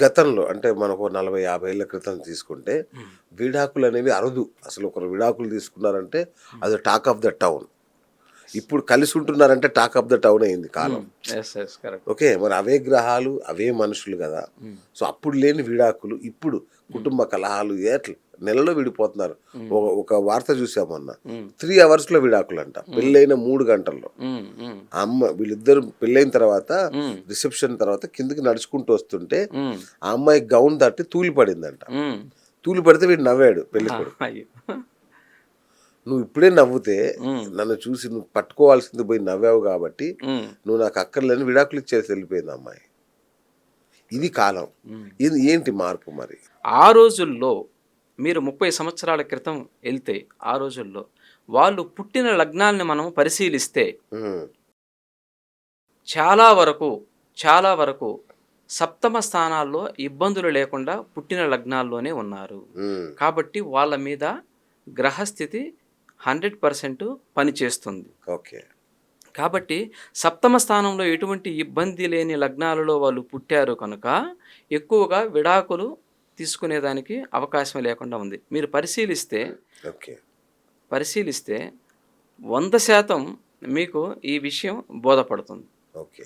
గతంలో అంటే మనకు 40, 50 ఏళ్ల క్రితం తీసుకుంటే హ్మ్. విడాకులనేవి అరుదు. అసలు ఒకరు విడాకులు తీసుకున్నారంటే హ్మ్. అది టాక్ ఆఫ్ ద టౌన్. ఇప్పుడు కలిసి ఉంటున్నారంటే టాక్ ఆఫ్ ద టౌన్ అయింది కాలం. హ్మ్. యెస్. యెస్. కరెక్ట్. ఓకే. మరి అవే గ్రహాలు, అవే మనుషులు గదా! హ్మ్. సో, అప్పుడు లేని విడాకులు ఇప్పుడు హ్మ్. కుటుంబ కలహాలు నెలలో విడిపోతున్నారు. హ్మ్. ఒక వార్త చూసా మొన్న. హ్మ్. 3 అవర్స్‌లో విడాకులంట. హ్మ్. పెళ్లైన 3 గంటల్లో. హ్మ్. హ్మ్. వీళ్ళిద్దరు పెళ్లయిన తర్వాత హ్మ్. రిసెప్షన్ తర్వాత కిందకి నడుచుకుంటూ వస్తుంటే హ్మ్. ఆ అమ్మాయి గౌన్ తట్టి తూలి పడిందంట. హ్మ్. తూలి పడితే వీడు నవ్వాడు ఆ! పెళ్ళికొడుకు. అయ్యో! "నువ్వు ఇప్పుడే నవ్వుతే హ్మ్. నన్ను చూసి నువ్వు పట్టుకోవాల్సింది పోయి నవ్వావు కాబట్టి హ్మ్. నువ్వు నాకు అక్కర్లేదని" విడాకులు ఇచ్చేసి వెళ్ళిపోయింది ఆ అమ్మాయి. ఇది కాలం. హ్మ్. ఇది ఏంటి మార్పు మరి? ఆ రోజుల్లో మీరు 30 సంవత్సరాల క్రితం ఎళ్తే ఆ రోజుల్లో వాళ్ళు పుట్టిన లగ్నాల్ని మనం పరిశీలిస్తే హ్మ్. చాలా వరకు, చాలా వరకు సప్తమ స్థానాల్లో ఇబ్బందులు లేకుండా పుట్టిన లగ్నాల్లోనే ఉన్నారు. హ్మ్. కాబట్టి వాళ్ళ మీద గ్రహస్థితి 100% పనిచేస్తుంది. ఓకే. కాబట్టి సప్తమ స్థానంలో ఎటువంటి ఇబ్బంది లేని లగ్నాలలో వాళ్ళు పుట్టారు కనుక ఎక్కువగా విడాకులు తీసుకునేదానికి అవకాశం లేకుండా ఉంది. మీరు ఓకే. పరిశీలిస్తే 100% మీకు ఈ విషయం బోధపడుతుంది. ఓకే.